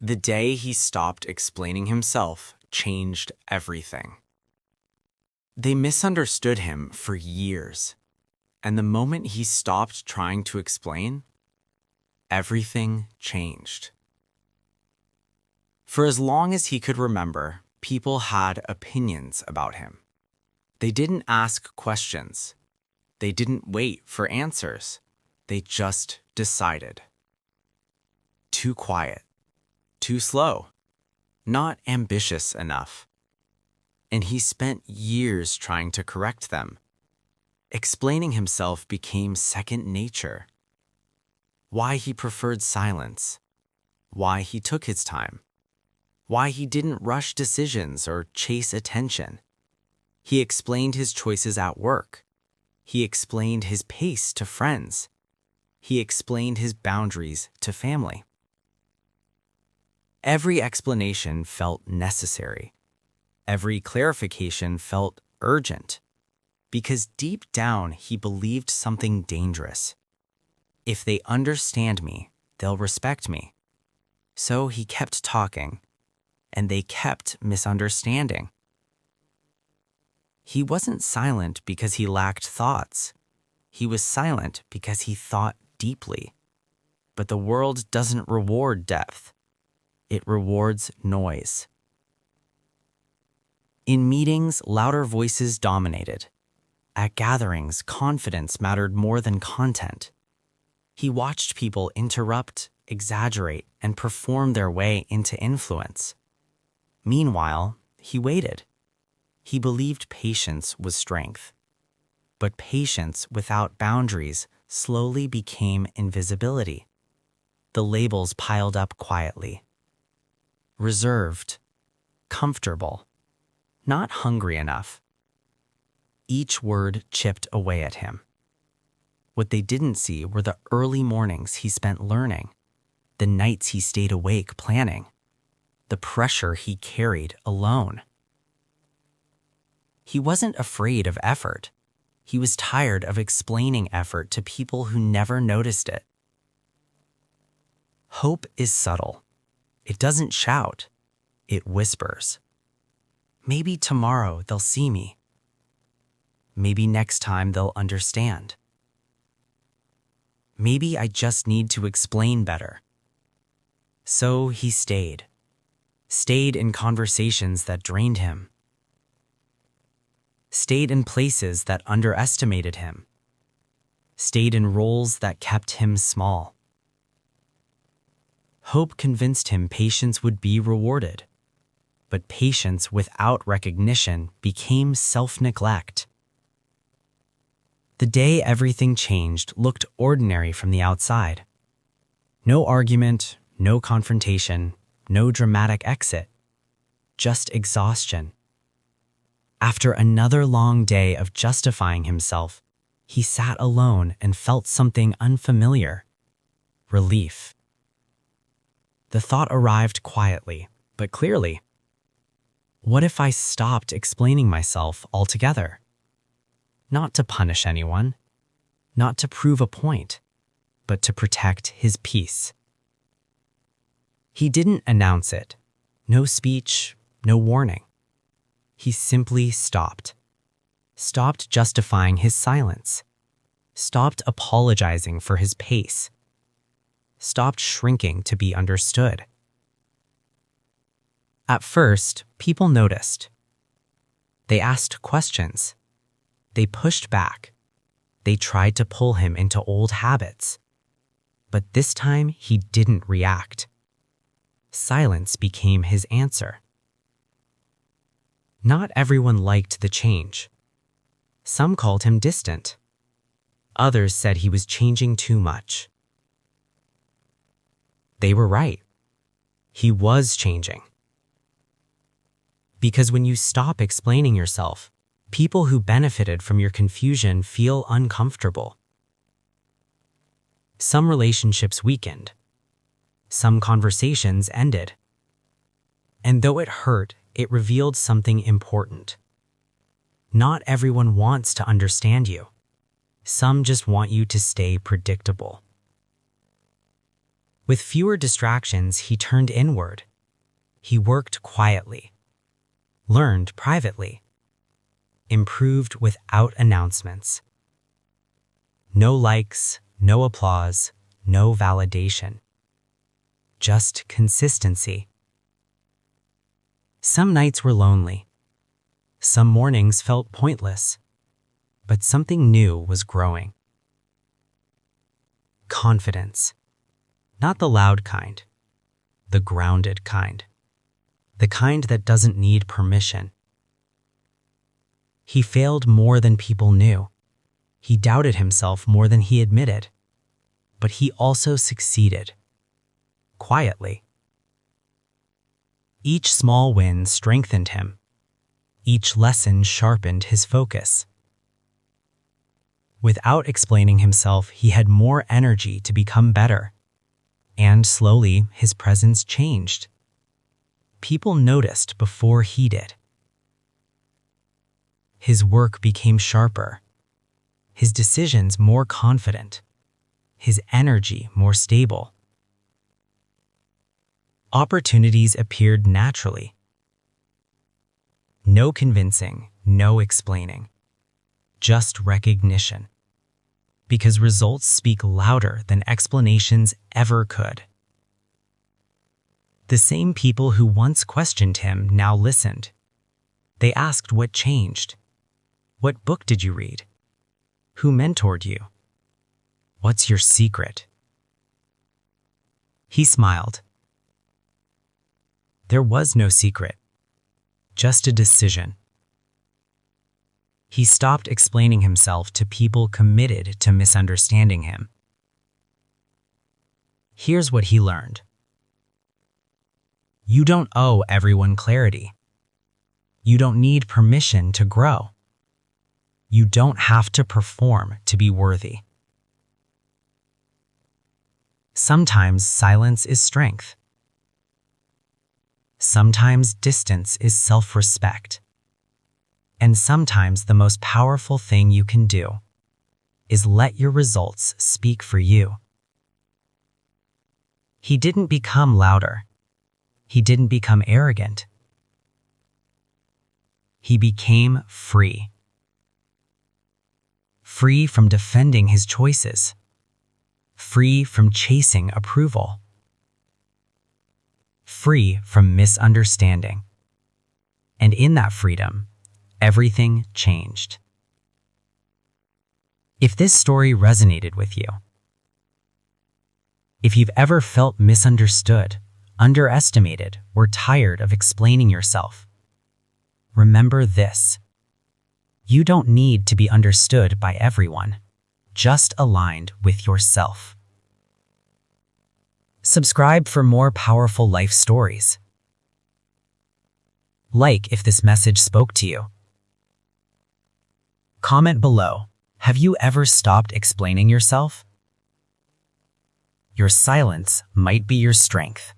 The day he stopped explaining himself changed everything. They misunderstood him for years, and the moment he stopped trying to explain, everything changed. For as long as he could remember, people had opinions about him. They didn't ask questions. They didn't wait for answers. They just decided. Too quiet. Too slow. Not ambitious enough. And he spent years trying to correct them. Explaining himself became second nature. Why he preferred silence. Why he took his time. Why he didn't rush decisions or chase attention. He explained his choices at work. He explained his pace to friends. He explained his boundaries to family. Every explanation felt necessary. Every clarification felt urgent. Because deep down, he believed something dangerous. If they understand me, they'll respect me. So he kept talking, and they kept misunderstanding. He wasn't silent because he lacked thoughts. He was silent because he thought deeply. But the world doesn't reward depth. It rewards noise. In meetings, louder voices dominated. At gatherings, confidence mattered more than content. He watched people interrupt, exaggerate, and perform their way into influence. Meanwhile, he waited. He believed patience was strength. But patience without boundaries slowly became invisibility. The labels piled up quietly. Reserved, comfortable, not hungry enough. Each word chipped away at him. What they didn't see were the early mornings he spent learning, the nights he stayed awake planning, the pressure he carried alone. He wasn't afraid of effort. He was tired of explaining effort to people who never noticed it. Hope is subtle. It doesn't shout. It whispers. Maybe tomorrow they'll see me. Maybe next time they'll understand. Maybe I just need to explain better. So he stayed in conversations that drained him, stayed in places that underestimated him, stayed in roles that kept him small. Hope convinced him patience would be rewarded, but patience without recognition became self-neglect. The day everything changed looked ordinary from the outside. No argument, no confrontation, no dramatic exit, just exhaustion. After another long day of justifying himself, he sat alone and felt something unfamiliar: relief. The thought arrived quietly, but clearly. What if I stopped explaining myself altogether? Not to punish anyone, not to prove a point, but to protect his peace. He didn't announce it. No speech, no warning. He simply stopped. Stopped justifying his silence. Stopped apologizing for his pace. Stopped shrinking to be understood. At first, people noticed. They asked questions. They pushed back. They tried to pull him into old habits. But this time, he didn't react. Silence became his answer. Not everyone liked the change. Some called him distant. Others said he was changing too much. They were right. He was changing. Because when you stop explaining yourself, people who benefited from your confusion feel uncomfortable. Some relationships weakened. Some conversations ended. And though it hurt, it revealed something important. Not everyone wants to understand you. Some just want you to stay predictable. With fewer distractions, he turned inward. He worked quietly, learned privately, improved without announcements. No likes, no applause, no validation. Just consistency. Some nights were lonely. Some mornings felt pointless. But something new was growing. Confidence. Not the loud kind. The grounded kind. The kind that doesn't need permission. He failed more than people knew. He doubted himself more than he admitted. But he also succeeded. Quietly. Each small win strengthened him. Each lesson sharpened his focus. Without explaining himself, he had more energy to become better. And slowly, his presence changed. People noticed before he did. His work became sharper. His decisions more confident. His energy more stable. Opportunities appeared naturally. No convincing, no explaining. Just recognition. Because results speak louder than explanations ever could. The same people who once questioned him now listened. They asked what changed. What book did you read? Who mentored you? What's your secret? He smiled. There was no secret, just a decision. He stopped explaining himself to people committed to misunderstanding him. Here's what he learned. You don't owe everyone clarity. You don't need permission to grow. You don't have to perform to be worthy. Sometimes silence is strength. Sometimes distance is self-respect. And sometimes the most powerful thing you can do is let your results speak for you. He didn't become louder. He didn't become arrogant. He became free. Free from defending his choices. Free from chasing approval. Free from misunderstanding. And in that freedom, everything changed. If this story resonated with you, if you've ever felt misunderstood, underestimated, or tired of explaining yourself, remember this. You don't need to be understood by everyone, just aligned with yourself. Subscribe for more powerful life stories. Like if this message spoke to you. Comment below, have you ever stopped explaining yourself? Your silence might be your strength.